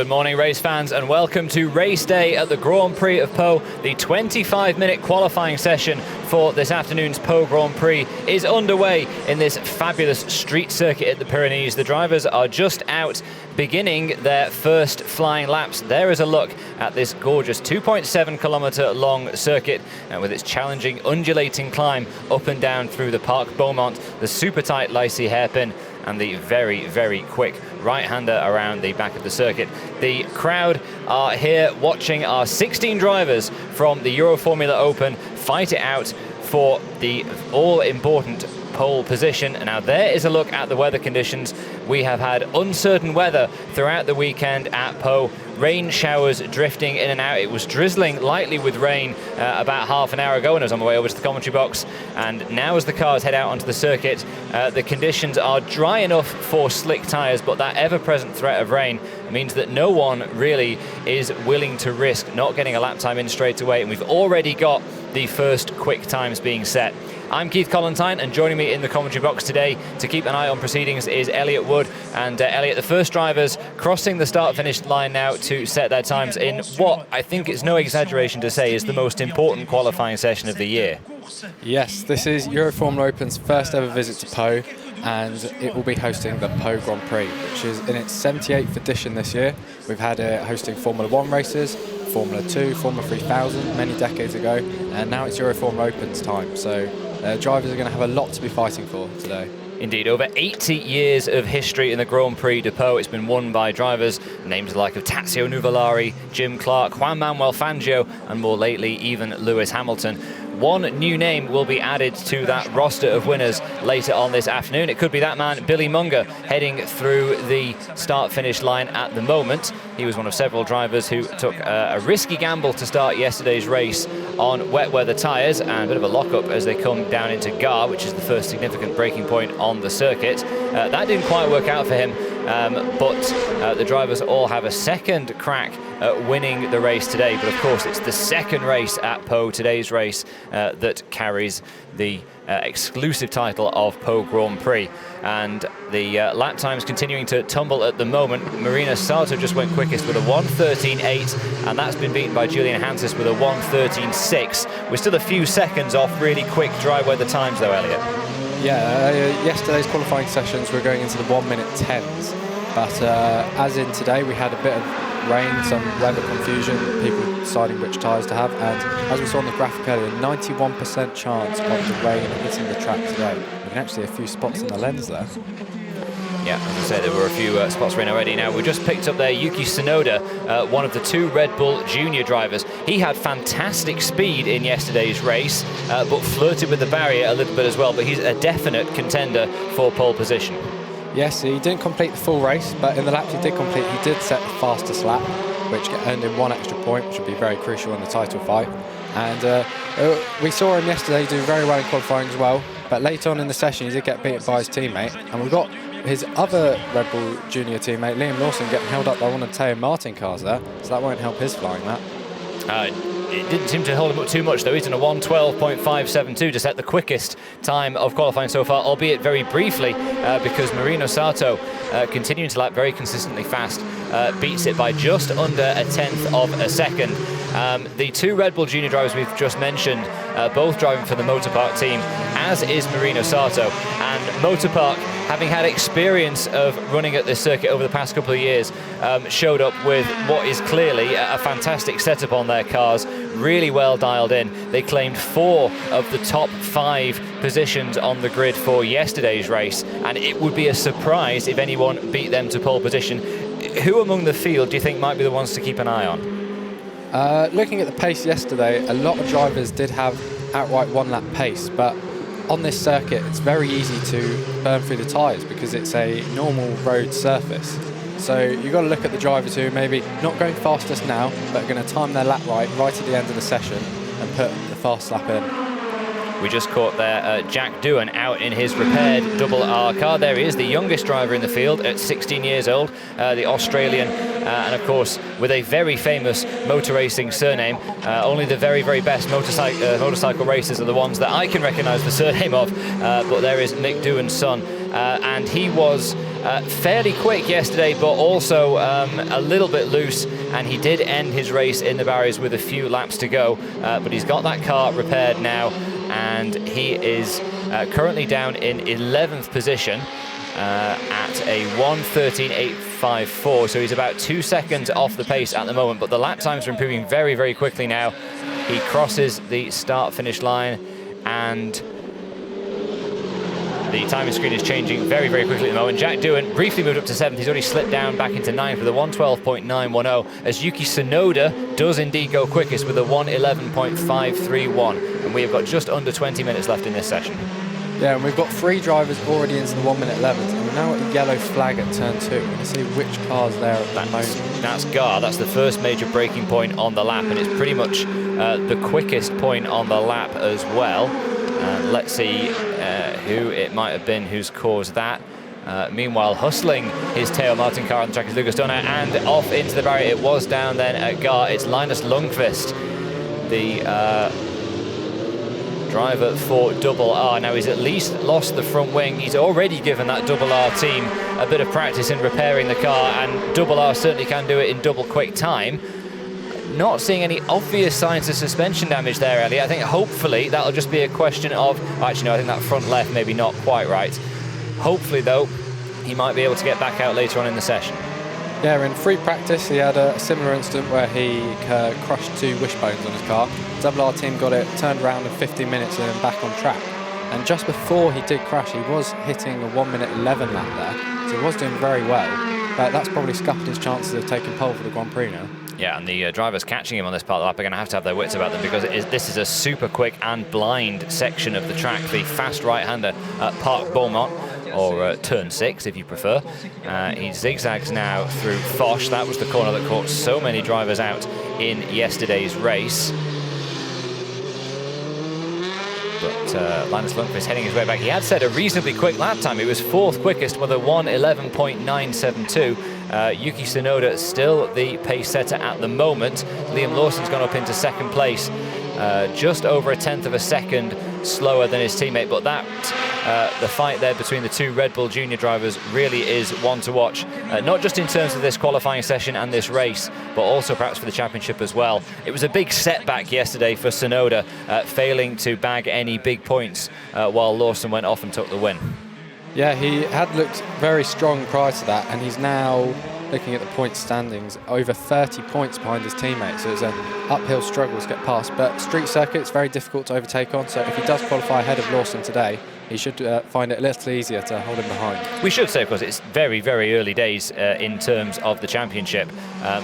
Good morning, race fans, and welcome to race day at the Grand Prix of Pau. The 25-minute qualifying session for this afternoon's Pau Grand Prix is underway in this fabulous street circuit at the Pyrenees. The drivers are just out beginning their first flying laps. There is a look at this gorgeous 2.7-kilometre long circuit with its challenging undulating climb up and down through the Parc Beaumont, the super tight Lycée hairpin, and the very, very quick right-hander around the back of the circuit. The crowd are here watching our 16 drivers from the Euroformula Open fight it out for the all-important pole position. Now there is a look at the weather conditions. We have had uncertain weather throughout the weekend at Pau. Rain showers drifting in and out. It was drizzling lightly with rain about half an hour ago when I was on my way over to the commentary box. And now as the cars head out onto the circuit, the conditions are dry enough for slick tyres, but that ever-present threat of rain means that no one really is willing to risk not getting a lap time in straight away. And we've already got the first quick times being set. I'm Keith Collentine, and joining me in the commentary box today to keep an eye on proceedings is Elliot Wood. And Elliot, the first drivers crossing the start-finish line now to set their times in what I think it's no exaggeration to say is the most important qualifying session of the year. Yes, this is Euroformula Open's first ever visit to Pau, and it will be hosting the Pau Grand Prix, which is in its 78th edition this year. We've had it hosting Formula 1 races, Formula 2, Formula 3000 many decades ago, and now it's Euroformula Open's time. So drivers are going to have a lot to be fighting for today. Indeed, over 80 years of history in the Grand Prix de Pau. It's been won by drivers names like of Tazio Nuvolari, Jim Clark, Juan Manuel Fangio, and more lately even Lewis Hamilton. One new name will be added to that roster of winners later on this afternoon. It could be that man, Billy Munger, heading through the start-finish line at the moment. He was one of several drivers who took a risky gamble to start yesterday's race on wet weather tyres, and a bit of a lock-up as they come down into Gare, which is the first significant braking point on the circuit. That didn't quite work out for him, but the drivers all have a second crack at winning the race today. But of course, it's the second race at Pau, today's race, that carries the exclusive title of Pau Grand Prix. And the lap times continuing to tumble at the moment. Marina Sato just went quickest with a 1:13.8, and that's been beaten by Julian Hansis with a 1:13.6. We're still a few seconds off really quick dry weather times though, Elliot. Yeah, yesterday's qualifying sessions were going into the 1-minute 10s, but as in today we had a bit of rain, some weather confusion, people deciding which tyres to have, and as we saw on the graphic earlier, 91% chance of the rain hitting the track today. We can actually see a few spots in the lens there. Yeah, as I say, there were a few spots rain already. Now, we just picked up there Yuki Tsunoda, one of the two Red Bull Junior drivers. He had fantastic speed in yesterday's race, but flirted with the barrier a little bit as well, but he's a definite contender for pole position. Yes, he didn't complete the full race, but in the laps he did complete, he did set the fastest lap, which earned him one extra point, which would be very crucial in the title fight. And we saw him yesterday do very well in qualifying as well, but later on in the session he did get beaten by his teammate, and we've got his other Red Bull Junior teammate, Liam Lawson, getting held up by one of the Teo Martin cars there, so that won't help his flying lap. It didn't seem to hold him up too much though. He's in a 1:12.572 to set the quickest time of qualifying so far, albeit very briefly, because Marino Sato, continuing to lap very consistently fast, beats it by just under a tenth of a second. The two Red Bull Junior drivers we've just mentioned, both driving for the Motorpark team, as is Marino Sato. And Motorpark, having had experience of running at this circuit over the past couple of years, showed up with what is clearly a fantastic setup on their cars, really well dialed in. They claimed 4 of the top 5 positions on the grid for yesterday's race, and it would be a surprise if anyone beat them to pole position. Who among the field do you think might be the ones to keep an eye on? Looking at the pace yesterday, a lot of drivers did have outright one-lap pace, but on this circuit it's very easy to burn through the tyres because it's a normal road surface. So you've got to look at the drivers who maybe not going fastest now, but are going to time their lap right at the end of the session and put the fast lap in. We just caught there Jack Doohan out in his repaired double R car. There he is, the youngest driver in the field at 16 years old, the Australian, and of course with a very famous motor racing surname. Only the very, very best motorcycle racers are the ones that I can recognise the surname of, but there is Mick Doohan's son, and he was fairly quick yesterday, but also a little bit loose, and he did end his race in the barriers with a few laps to go, but he's got that car repaired now, and he is currently down in 11th position at a 1:13.854, so he's about 2 seconds off the pace at the moment, but the lap times are improving very, very quickly now. He crosses the start-finish line, and the timing screen is changing very, very quickly at the moment. Jack Doohan briefly moved up to 7th. He's already slipped down back into 9th with a 1:12.910, as Yuki Tsunoda does indeed go quickest with a 1:11.531. And we have got just under 20 minutes left in this session. Yeah, and we've got 3 drivers already into the 1-minute 11th, and we're now at a yellow flag at turn 2. We're going to see which car's there at the moment. That's Gar. That's the first major braking point on the lap, and it's pretty much the quickest point on the lap as well. Let's see who it might have been who's caused that. Meanwhile, hustling his Teo Martin car on the track is Lucas Dunner, and off into the barrier. It was down then at Gar. It's Linus Lundqvist, the driver for Double R. Now he's at least lost the front wing. He's already given that Double R team a bit of practice in repairing the car, and Double R certainly can do it in double quick time. Not seeing any obvious signs of suspension damage there, Elliot. I think hopefully that'll just be a question of, actually no, I think that front left maybe not quite right. Hopefully though, he might be able to get back out later on in the session. Yeah, in free practice he had a similar incident where he crushed 2 wishbones on his car. Double R team got it turned around in 15 minutes and then back on track. And just before he did crash, he was hitting a 1-minute 11 lap there, so he was doing very well. But that's probably scuffed his chances of taking pole for the Grand Prix now. Yeah, and the drivers catching him on this part of the lap are going to have their wits about them, because this is a super quick and blind section of the track. The fast right-hander at Park Beaumont, or turn 6 if you prefer. He zigzags now through Foch. That was the corner that caught so many drivers out in yesterday's race. But Linus Lundqvist heading his way back. He had set a reasonably quick lap time. He was 4th quickest with a 1:11.972. Yuki Tsunoda still the pace setter at the moment. Liam Lawson's gone up into 2nd place, just over a 1/10 of a second slower than his teammate. But that the fight there between the 2 Red Bull Junior drivers really is one to watch, not just in terms of this qualifying session and this race, but also perhaps for the championship as well. It was a big setback yesterday for Tsunoda, failing to bag any big points while Lawson went off and took the win. Yeah, he had looked very strong prior to that, and he's now, looking at the point standings, over 30 points behind his teammates. So it's an uphill struggle to get past. But street circuit, it's very difficult to overtake on. So if he does qualify ahead of Lawson today, he should find it a little easier to hold him behind. We should say, of course, it's very, very early days in terms of the championship,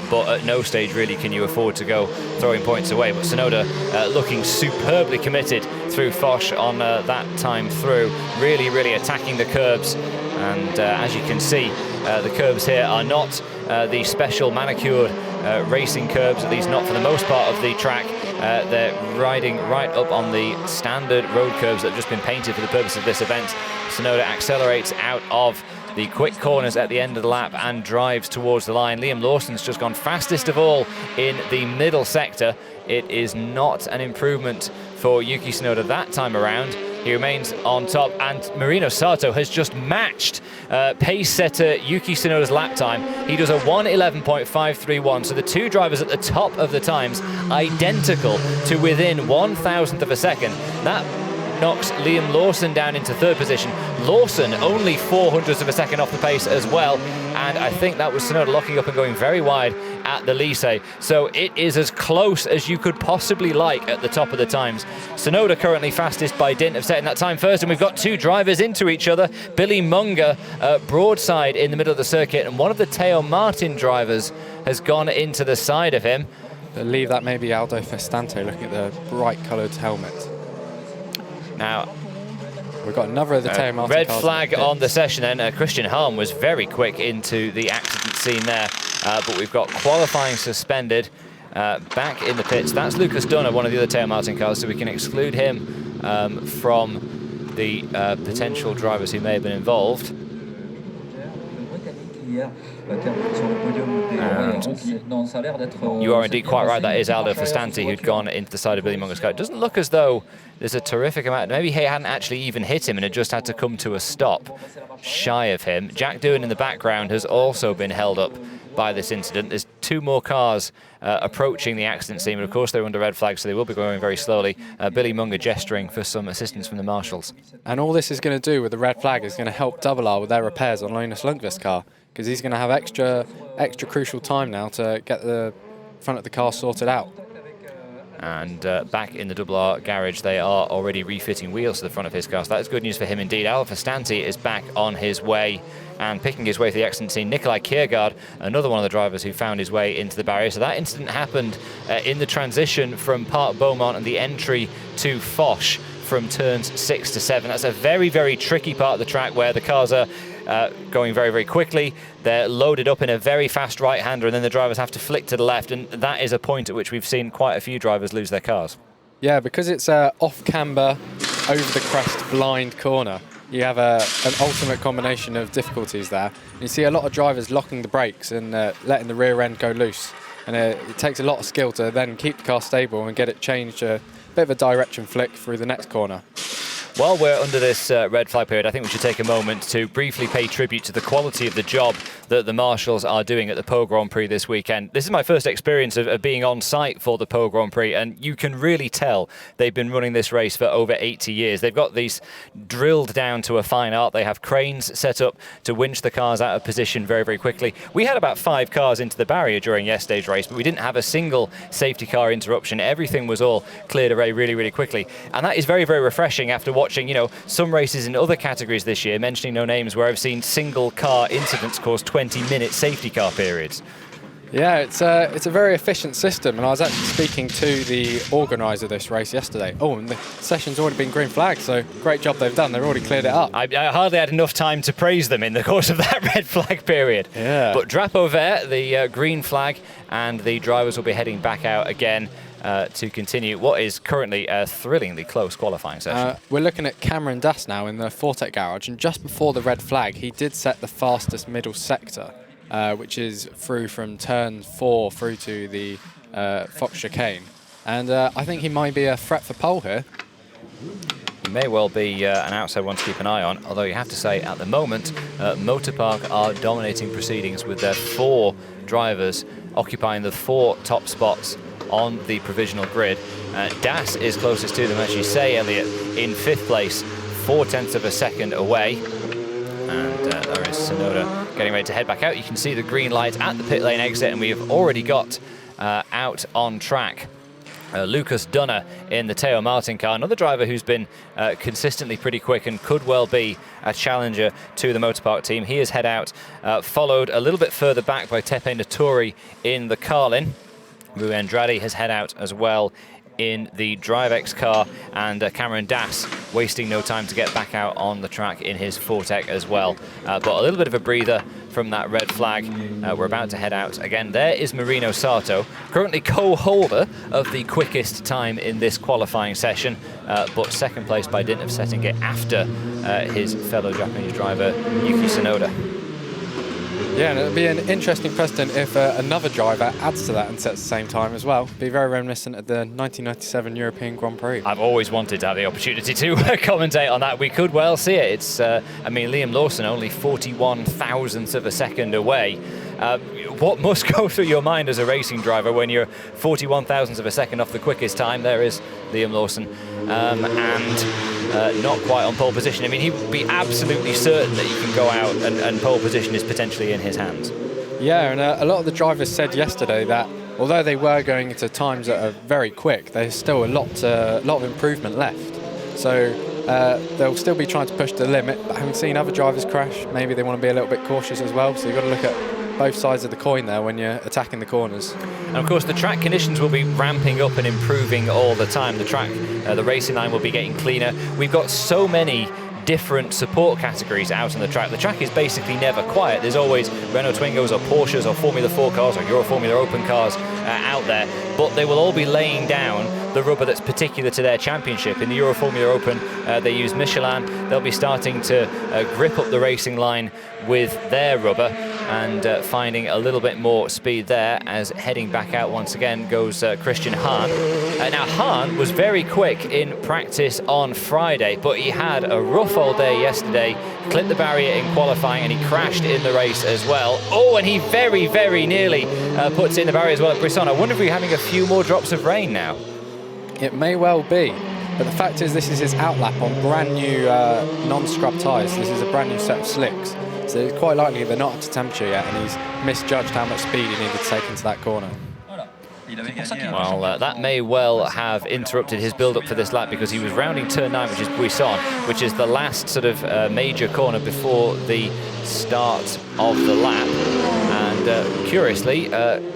but at no stage really can you afford to go throwing points away. But Tsunoda looking superbly committed through Foch on that time through, really, really attacking the curbs. And as you can see, the curbs here are not the special manicured racing curbs, at least not for the most part of the track. They're riding right up on the standard road curbs that have just been painted for the purpose of this event. Tsunoda accelerates out of the quick corners at the end of the lap and drives towards the line. Liam Lawson's just gone fastest of all in the middle sector. It is not an improvement for Yuki Tsunoda that time around. He remains on top, and Marino Sato has just matched pace setter Yuki Tsunoda's lap time. He does a 1:11.531, so the 2 drivers at the top of the times identical to within 1,000th of a second. That knocks Liam Lawson down into 3rd position. Lawson only 0.04 of a second off the pace as well, and I think that was Tsunoda locking up and going very wide at the Lycée. So it is as close as you could possibly like at the top of the times. Tsunoda currently fastest by dint of setting that time first, and we've got 2 drivers into each other. Billy Munger broadside in the middle of the circuit, and one of the Teo Martin drivers has gone into the side of him. I believe that may be Aldo Festante, looking at the bright coloured helmet. Now, we've got another of the Teo Martin red cars flag on the session then. Christian Halm was very quick into the accident scene there, but we've got qualifying suspended back in the pits. That's Lucas Dunner, one of the other Teo Martin cars, so we can exclude him from the potential drivers who may have been involved. You are indeed quite right. That is Aldo Fastanti who'd gone into the side of Billy Munger's car. It doesn't look as though there's a terrific amount. Maybe he hadn't actually even hit him and it just had to come to a stop shy of him. Jack Doohan in the background has also been held up by this incident. There's 2 more cars approaching the accident scene, but of course they're under red flag, so they will be going very slowly. Billy Munger gesturing for some assistance from the marshals. And all this is going to do with the red flag is going to help Double R with their repairs on Linus Lundqvist's car, because he's going to have extra crucial time now to get the front of the car sorted out. And back in the Double R garage, they are already refitting wheels to the front of his car, so that's good news for him indeed. Aldo Fastanti is back on his way and picking his way through the accident scene. Nikolai Kiergaard, another one of the drivers who found his way into the barrier. So that incident happened in the transition from Park Beaumont and the entry to Foch from turns 6 to 7. That's a very, very tricky part of the track where the cars are going very, very quickly. They're loaded up in a very fast right-hander, and then the drivers have to flick to the left, and that is a point at which we've seen quite a few drivers lose their cars. Yeah, because it's off-camber, over-the-crest, blind corner. You have an ultimate combination of difficulties there. You see a lot of drivers locking the brakes and letting the rear end go loose. And it takes a lot of skill to then keep the car stable and get it changed a bit of a direction flick through the next corner. While we're under this red flag period, I think we should take a moment to briefly pay tribute to the quality of the job that the marshals are doing at the Pau Grand Prix this weekend. This is my first experience of being on site for the Pau Grand Prix, and you can really tell they've been running this race for over 80 years. They've got these drilled down to a fine art. They have cranes set up to winch the cars out of position very, very quickly. We had about 5 cars into the barrier during yesterday's race, but we didn't have a single safety car interruption. Everything was all cleared away really, really quickly. And that is very, very refreshing after watching, some races in other categories this year, mentioning no names, where I've seen single car incidents cause 20-minute safety car periods. Yeah, it's a very efficient system, and I was actually speaking to the organiser of this race yesterday. Oh, and the session's already been green flag, so great job they've done. They've already cleared it up. I hardly had enough time to praise them in the course of that red flag period. Yeah. But Drapeau Vert, the green flag, and the drivers will be heading back out again to continue what is currently a thrillingly close qualifying session. We're looking at Cameron Das now in the Fortec garage, and just before the red flag, he did set the fastest middle sector, which is through from turn 4 through to the Fox chicane. And I think he might be a threat for pole here. He may well be an outside one to keep an eye on, although you have to say at the moment, Motorpark are dominating proceedings with their 4 drivers occupying the 4 top spots on the provisional grid. Das is closest to them, as you say, Elliot, in 5th place, 0.4 of a second away. And there is Sonoda getting ready to head back out. You can see the green light at the pit lane exit, and we have already got out on track Lucas Dunner in the Theo Martin car, another driver who's been consistently pretty quick and could well be a challenger to the Motorpark team. He has head out, followed a little bit further back by Tepe Naturi in the Carlin. Rui Andrade has head out as well in the DriveX car, and Cameron Das wasting no time to get back out on the track in his Fortec as well. But a little bit of a breather from that red flag. We're about to head out again. There is Marino Sato, currently co-holder of the quickest time in this qualifying session, but second place by dint of setting it after his fellow Japanese driver Yuki Tsunoda. Yeah, and it'll be an interesting precedent if another driver adds to that and sets the same time as well. Be very reminiscent of the 1997 European Grand Prix. I've always wanted to have the opportunity to commentate on that. We could well see it. It's, Liam Lawson only 41 thousandths of a second away. What must go through your mind as a racing driver when you're 41 thousandths of a second off the quickest time? There is Liam Lawson, and not quite on pole position. I mean, he would be absolutely certain that you can go out and pole position is potentially in his hands. Yeah, and a lot of the drivers said yesterday that although they were going into times that are very quick, there's still a lot of improvement left. So they'll still be trying to push the limit, but having seen other drivers crash, maybe they want to be a little bit cautious as well. So you've got to look at both sides of the coin there when you're attacking the corners. And of course the track conditions will be ramping up and improving all the time. The racing line will be getting cleaner. We've got so many different support categories out on the track. The track is basically never quiet. There's always Renault Twingos or Porsches or Formula 4 cars or Euroformula Open cars out there, but they will all be laying down the rubber that's particular to their championship. In the Euroformula Open, they use Michelin. They'll be starting to grip up the racing line with their rubber. and finding a little bit more speed there, as heading back out once again goes Christian Hahn. Now Hahn was very quick in practice on Friday, but he had a rough all day yesterday, clipped the barrier in qualifying, and he crashed in the race as well. Oh, and he very, very nearly puts in the barrier as well at Brisson. I wonder if we're having a few more drops of rain now. It may well be, but the fact is this is his outlap on brand new non-scrub tyres. This is a brand new set of slicks, so it's quite likely they're not up to temperature yet, and he's misjudged how much speed he needed to take into that corner. Well, that may well have interrupted his build-up for this lap, because he was rounding turn 9, which is Buisson, which is the last sort of major corner before the start of the lap. And curiously,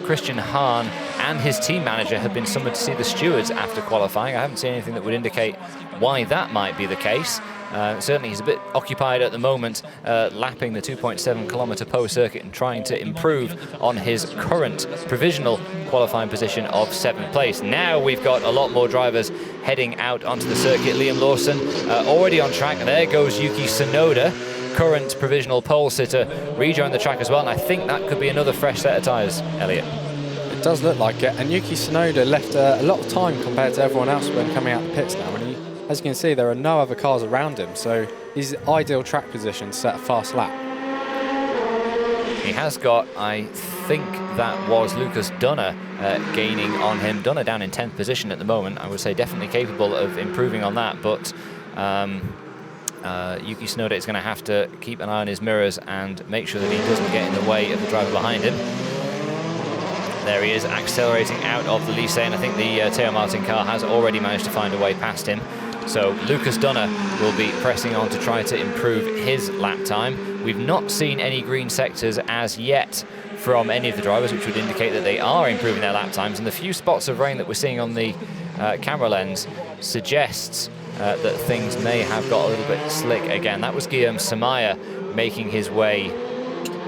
Christian Hahn and his team manager have been summoned to see the stewards after qualifying. I haven't seen anything that would indicate why that might be the case. Certainly he's a bit occupied at the moment, lapping the 2.7 kilometre Po circuit and trying to improve on his current provisional qualifying position of 7th place. Now we've got a lot more drivers heading out onto the circuit. Liam Lawson already on track, and there goes Yuki Tsunoda, current provisional pole sitter, rejoin the track as well, and I think that could be another fresh set of tyres, Elliot. It does look like it, and Yuki Tsunoda left a lot of time compared to everyone else when coming out the pits now, and as you can see, there are no other cars around him, so he's ideal track position to set a fast lap. He has got, I think that was Lucas Dunner gaining on him. Dunner down in 10th position at the moment. I would say definitely capable of improving on that, but Yuki Tsunoda is going to have to keep an eye on his mirrors and make sure that he doesn't get in the way of the driver behind him. There he is, accelerating out of the Lycée, and I think the Theo Martin car has already managed to find a way past him. So Lucas Dunner will be pressing on to try to improve his lap time. We've not seen any green sectors as yet from any of the drivers, which would indicate that they are improving their lap times, and the few spots of rain that we're seeing on the camera lens suggests that things may have got a little bit slick again. That was Guillaume Samaya making his way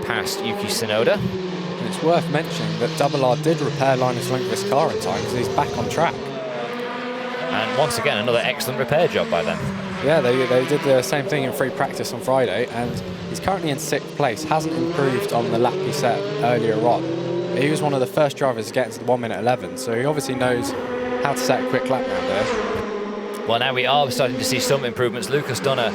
past Yuki Tsunoda. And it's worth mentioning that Double R did repair Linus Lundqvist's car in time, because he's back on track. And once again, another excellent repair job by them. Yeah, they did the same thing in free practice on Friday, and he's currently in 6th place. Hasn't improved on the lap he set earlier on. He was one of the first drivers to get into the 1:11, so he obviously knows how to set a quick lap round there. Well, now we are starting to see some improvements. Lucas Dunner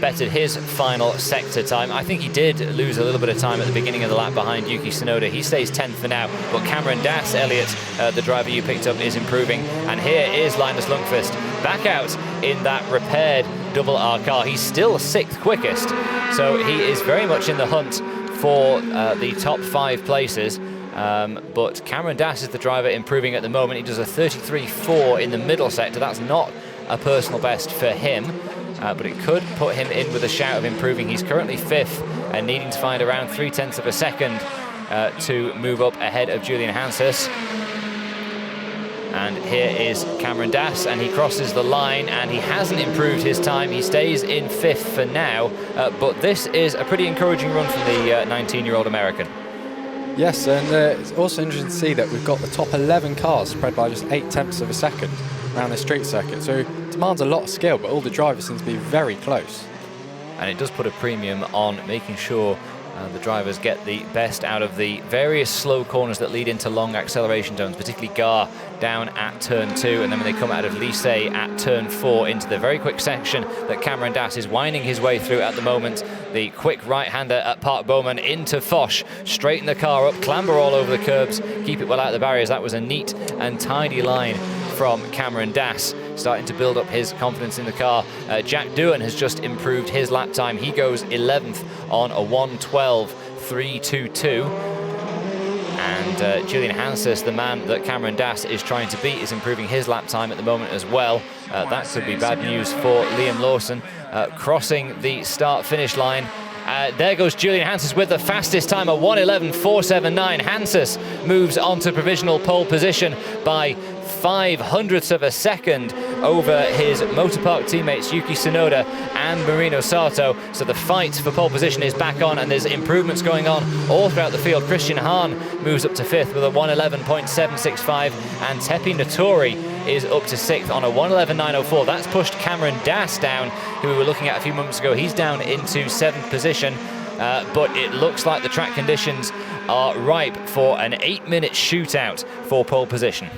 bettered his final sector time. I think he did lose a little bit of time at the beginning of the lap behind Yuki Tsunoda. He stays 10th for now, but Cameron Dass, Elliot, the driver you picked up, is improving. And here is Linus Lundqvist back out in that repaired Double R car. He's still 6th quickest, so he is very much in the hunt for the top 5 places. But Cameron Dass is the driver improving at the moment. He does a 33.4 in the middle sector. That's not a personal best for him, but it could put him in with a shout of improving. He's currently 5th and needing to find around 0.3 of a second to move up ahead of Julian Hanses. And here is Cameron Dass, and he crosses the line, and he hasn't improved his time. He stays in 5th for now, but this is a pretty encouraging run from the 19-year-old American. Yes, and it's also interesting to see that we've got the top 11 cars spread by just 0.8 of a second around the street circuit. So it demands a lot of skill, but all the drivers seem to be very close. And it does put a premium on making sure the drivers get the best out of the various slow corners that lead into long acceleration zones, particularly Gar down at turn 2, and then when they come out of Lycée at turn 4 into the very quick section that Cameron Dass is winding his way through at the moment. The quick right-hander at Park Bowman into Foch, straighten the car up, clamber all over the curbs, keep it well out of the barriers. That was a neat and tidy line from Cameron Dass, starting to build up his confidence in the car. Jack Doohan has just improved his lap time. He goes 11th on a 1:12.322. And Julian Hanses, the man that Cameron Dass is trying to beat, is improving his lap time at the moment as well. That could be bad news for Liam Lawson. Crossing the start-finish line. There goes Julian Hanses with the fastest time, a 1:11.479. Hanses moves on to provisional pole position by 0.05 of a second over his Motorpark teammates Yuki Tsunoda and Marino Sato. So the fight for pole position is back on, and there's improvements going on all throughout the field. Christian Hahn moves up to 5th with a 1:11.765, and Tepi Notori is up to 6th on a 1:11.904. That's pushed Cameron Dass down, who we were looking at a few moments ago. He's down into 7th position. but it looks like the track conditions are ripe for an 8-minute shootout for pole position.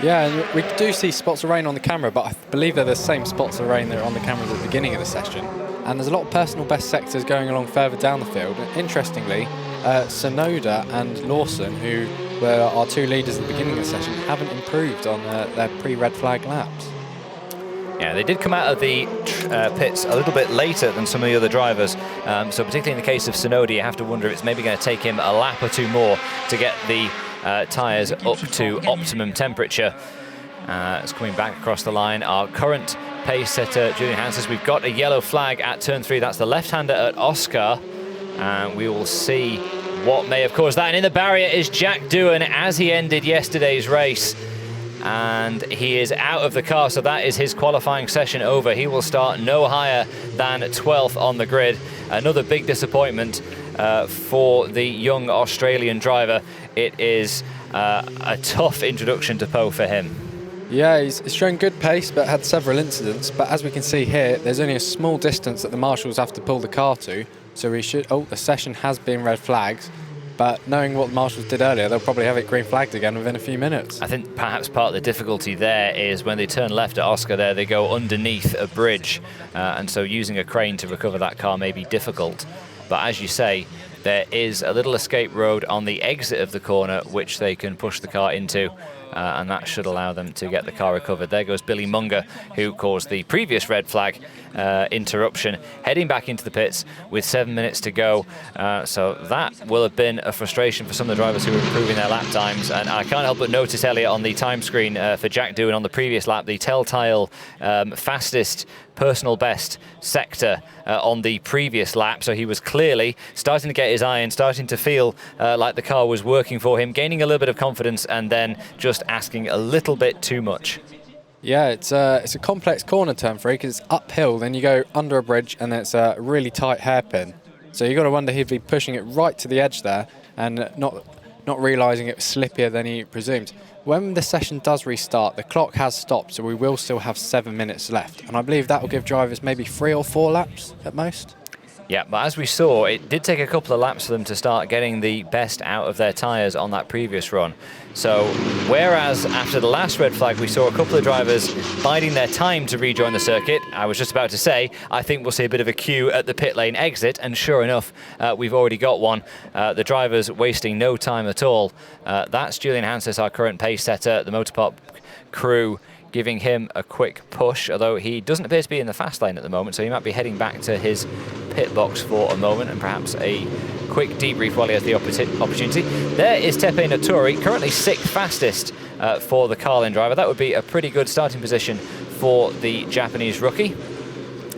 Yeah, and we do see spots of rain on the camera, but I believe they're the same spots of rain that are on the cameras at the beginning of the session. And there's a lot of personal best sectors going along further down the field. And interestingly, Sonoda and Lawson, who were our two leaders at the beginning of the session, haven't improved on their pre-red flag laps. Yeah, they did come out of the pits a little bit later than some of the other drivers. So particularly in the case of Sonoda, you have to wonder if it's maybe going to take him a lap or two more to get the tyres up to optimum temperature. It's coming back across the line. Our current pace setter, Julian Hanses, we've got a yellow flag at turn 3. That's the left-hander at Oscar. And we will see what may have caused that. And in the barrier is Jack Doohan as he ended yesterday's race. And he is out of the car, so that is his qualifying session over. He will start no higher than 12th on the grid. Another big disappointment for the young Australian driver. It is a tough introduction to Po for him. Yeah, he's shown good pace, but had several incidents. But as we can see here, there's only a small distance that the marshals have to pull the car to. So we should. Oh, the session has been red flags. But knowing what the marshals did earlier, they'll probably have it green flagged again within a few minutes. I think perhaps part of the difficulty there is when they turn left at Oscar there, they go underneath a bridge. And so using a crane to recover that car may be difficult. But as you say, there is a little escape road on the exit of the corner, which they can push the car into. And that should allow them to get the car recovered. There goes Billy Munger, who caused the previous red flag interruption, heading back into the pits with 7 minutes to go. So that will have been a frustration for some of the drivers who were improving their lap times. And I can't help but notice, Elliot, on the time screen for Jack Doohan on the previous lap, the telltale fastest personal best sector on the previous lap. So he was clearly starting to get his iron, starting to feel like the car was working for him, gaining a little bit of confidence, and then just asking a little bit too much. Yeah, it's a complex corner turn 3 because it's uphill, then you go under a bridge, and it's a really tight hairpin. So you got to wonder he'd be pushing it right to the edge there and not realising it was slippier than he presumed. When the session does restart, the clock has stopped, so we will still have 7 minutes left. And I believe that will give drivers maybe 3 or 4 laps at most. Yeah, but as we saw, it did take a couple of laps for them to start getting the best out of their tyres on that previous run. So, whereas after the last red flag, we saw a couple of drivers biding their time to rejoin the circuit, I was just about to say, I think we'll see a bit of a queue at the pit lane exit, and sure enough, we've already got one. The drivers wasting no time at all. That's Julian Hanses, our current pace setter, the Motorpop crew, giving him a quick push, although he doesn't appear to be in the fast lane at the moment, so he might be heading back to his pit box for a moment and perhaps a quick debrief while he has the opportunity. There is Tepe Naturi, currently 6th fastest for the Carlin driver. That would be a pretty good starting position for the Japanese rookie.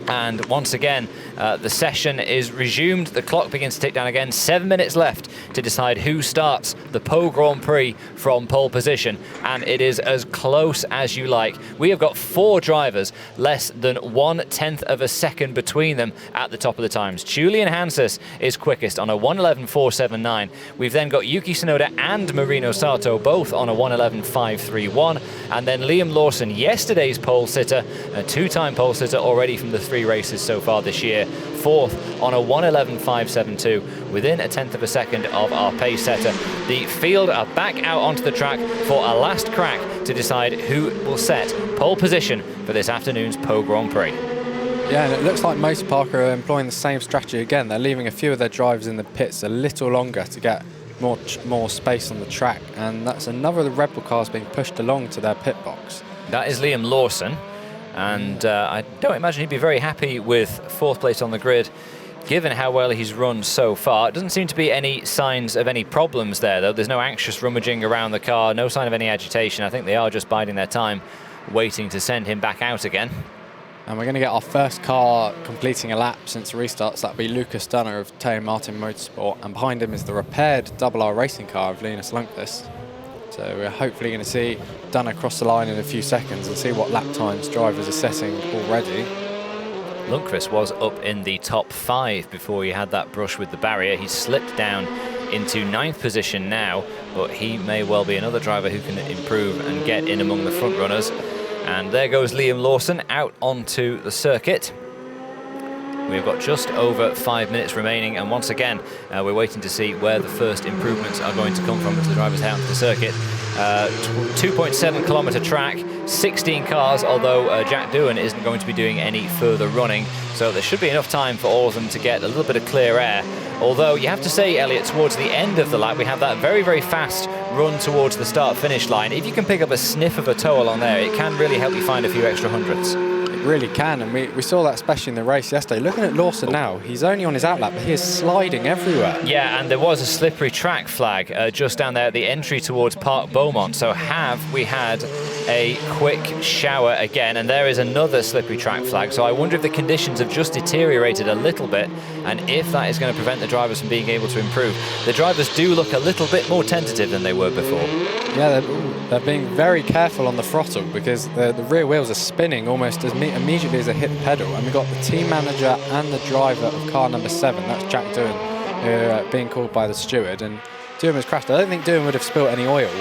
And once again, the session is resumed. The clock begins to tick down again. 7 minutes left to decide who starts the Po Grand Prix from pole position. And it is as close as you like. We have got 4 drivers, less than 1/10 of a second between them at the top of the times. Julian Hanses is quickest on a 1:11.479. We've then got Yuki Tsunoda and Marino Sato both on a 1:11.531. And then Liam Lawson, yesterday's pole sitter, a 2-time pole sitter already from the 3 races so far this year, 4th on a 1:11.572, within 1/10 of a second of our pace setter. The field are back out onto the track for a last crack to decide who will set pole position for this afternoon's Po Grand Prix. Yeah, and it looks like Motorpark are employing the same strategy again. They're leaving a few of their drivers in the pits a little longer to get more space on the track, and that's another of the Red Bull cars being pushed along to their pit box. That is Liam Lawson. And I don't imagine he'd be very happy with 4th place on the grid, given how well he's run so far. It doesn't seem to be any signs of any problems there, though. There's no anxious rummaging around the car, no sign of any agitation. I think they are just biding their time, waiting to send him back out again. And we're going to get our first car completing a lap since the restarts. That'll be Lucas Dunner of Teo Martin Motorsport, and behind him is the repaired R racing car of Linus Lundqvist. So we're hopefully going to see Dunner cross the line in a few seconds and see what lap times drivers are setting already. Lundqvist was up in the top 5 before he had that brush with the barrier. He's slipped down into 9th position now, but he may well be another driver who can improve and get in among the front runners. And there goes Liam Lawson out onto the circuit. We've got just over 5 minutes remaining, and once again, we're waiting to see where the first improvements are going to come from as the drivers head onto the circuit. 2.7 kilometre track, 16 cars, although Jack Doohan isn't going to be doing any further running, so there should be enough time for all of them to get a little bit of clear air. Although you have to say, Elliot, towards the end of the lap, we have that very, very fast run towards the start-finish line. If you can pick up a sniff of a toe along there, it can really help you find a few extra hundreds. It really can, and we saw that especially in the race yesterday. Looking at Lawson now, he's only on his outlap, but he is sliding everywhere. Yeah, and there was a slippery track flag just down there at the entry towards Park Beaumont. So have we had a quick shower again, and there is another slippery track flag. So I wonder if the conditions have just deteriorated a little bit, and if that is going to prevent the drivers from being able to improve. The drivers do look a little bit more tentative than they were before. Yeah, they're being very careful on the throttle because the rear wheels are spinning almost as immediately as they hit the pedal. And we've got the team manager and the driver of car number 7, that's Jack Doohan, being called by the steward. And Doohan has crashed. I don't think Doohan would have spilt any oil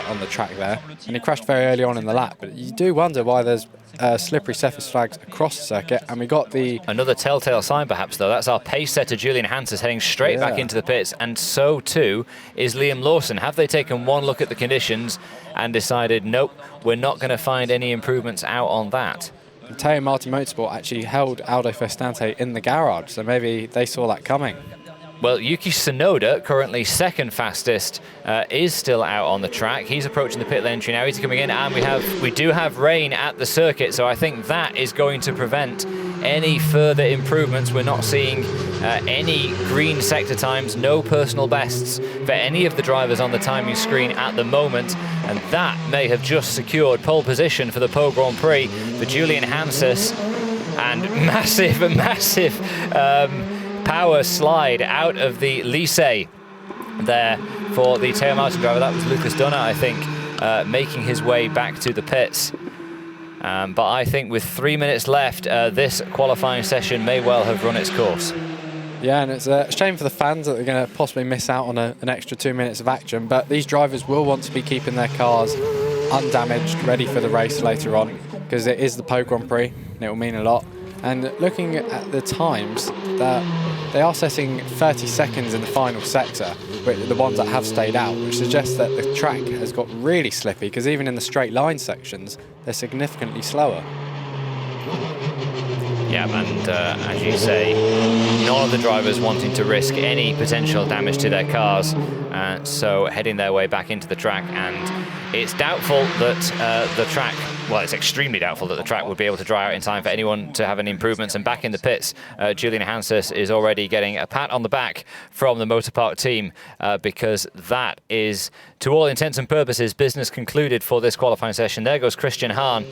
on the track there. And he crashed very early on in the lap. But you do wonder why there's slippery surface flags across the circuit. And we got another telltale sign, perhaps, though. That's our pace setter, Julian Hanses, heading straight back into the pits. And so, too, is Liam Lawson. Have they taken one look at the conditions and decided, nope, we're not going to find any improvements out on that? Teo Martin Motorsport actually held Aldo Festante in the garage, so maybe they saw that coming. Well, Yuki Tsunoda, currently second fastest, is still out on the track. He's approaching the pit lane entry now. He's coming in, and we do have rain at the circuit, so I think that is going to prevent any further improvements. We're not seeing any green sector times, no personal bests for any of the drivers on the timing screen at the moment, and that may have just secured pole position for the Pau Grand Prix for Julian Hanses, and massive power slide out of the Lycée there for the Teo Martin driver. That was Lucas Dunner, I think, making his way back to the pits. But I think with 3 minutes left, this qualifying session may well have run its course. Yeah, and it's a shame for the fans that they're going to possibly miss out on an extra 2 minutes of action, but these drivers will want to be keeping their cars undamaged, ready for the race later on, because it is the Pau Grand Prix, and it will mean a lot. And looking at the times, they are setting 30 seconds in the final sector, the ones that have stayed out, which suggests that the track has got really slippy, because even in the straight line sections, they're significantly slower. Yeah, and as you say, none of the drivers wanting to risk any potential damage to their cars, so heading their way back into the track, and it's doubtful that the track, well, it's extremely doubtful that the track would be able to dry out in time for anyone to have any improvements. And back in the pits, Julian Hanses is already getting a pat on the back from the Motorpark team because that is, to all intents and purposes, business concluded for this qualifying session. There goes Christian Hahn.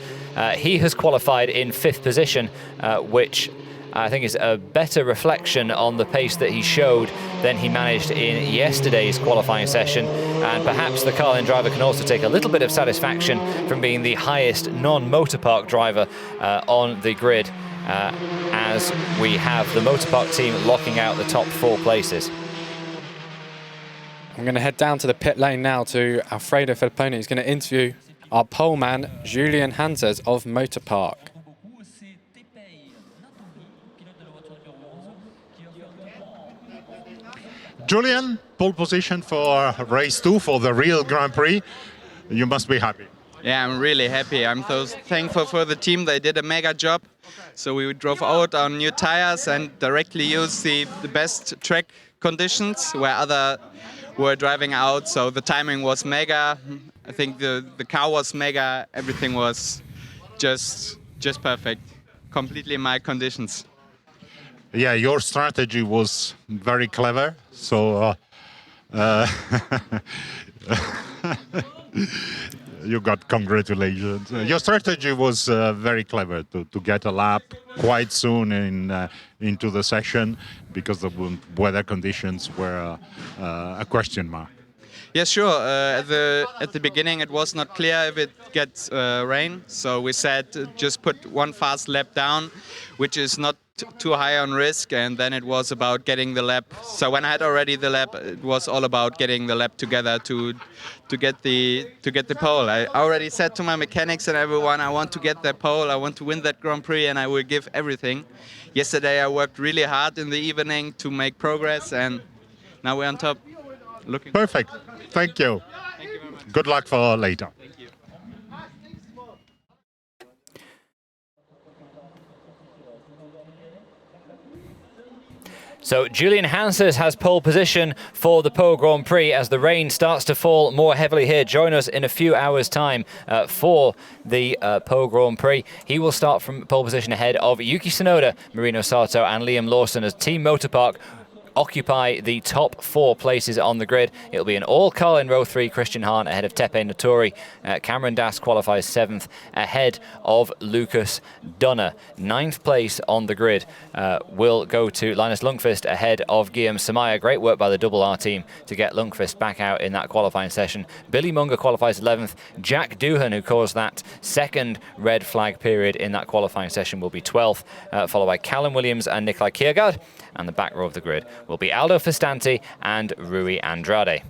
He has qualified in 5th position, which I think is a better reflection on the pace that he showed than he managed in yesterday's qualifying session. And perhaps the Carlin driver can also take a little bit of satisfaction from being the highest non-Motorpark driver on the grid, as we have the Motorpark team locking out the top 4 places. I'm going to head down to the pit lane now to Alfredo Filipponi, who's going to interview our pole man, Julian Hanses of Motorpark. Julian, pole position for race 2 for the real Grand Prix. You must be happy. Yeah, I'm really happy. I'm so thankful for the team. They did a mega job. So we drove out on new tires and directly used the best track conditions where other were driving out. So the timing was mega. I think the car was mega. Everything was just perfect. Completely my conditions. Yeah, your strategy was very clever. So you got congratulations. Your strategy was very clever to get a lap quite soon into the session because the weather conditions were a question mark. Yeah, sure. At the beginning, it was not clear if it gets rain. So we said just put one fast lap down, which is not too high on risk, and then it was about getting the lap. So when I had already the lap, it was all about getting the lap together to get the pole. I already said to my mechanics and everyone, I want to get that pole, I want to win that Grand Prix, and I will give everything. Yesterday I worked really hard in the evening to make progress, and now we're on top. Looking Perfect. Thank you. Thank you very much. Good luck for later. Thank you. So Julian Hanses has pole position for the Pau Grand Prix as the rain starts to fall more heavily here. Join us in a few hours' time for the Pau Grand Prix. He will start from pole position ahead of Yuki Tsunoda, Marino Sato and Liam Lawson as Team Motorpark occupy the top 4 places on the grid. It'll be an all-car in row 3, Christian Hahn ahead of Tepe Notori. Cameron Das qualifies 7th ahead of Lucas Dunner. 9th place on the grid will go to Linus Lundqvist ahead of Guillaume Samaya. Great work by the Double R team to get Lundqvist back out in that qualifying session. Billy Munger qualifies 11th. Jack Doohan, who caused that second red flag period in that qualifying session, will be 12th, followed by Callum Williams and Nikolai Kiergaard. And the back row of the grid will be Aldo Festanti and Rui Andrade.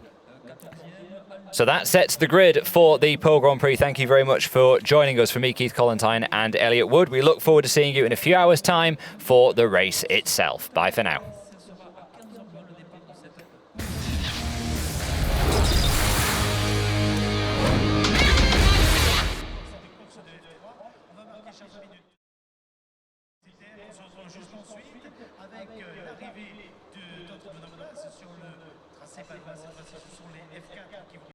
So that sets the grid for the Pau Grand Prix. Thank you very much for joining us. For me, Keith Collentine and Elliot Wood, we look forward to seeing you in a few hours' time for the race itself. Bye for now.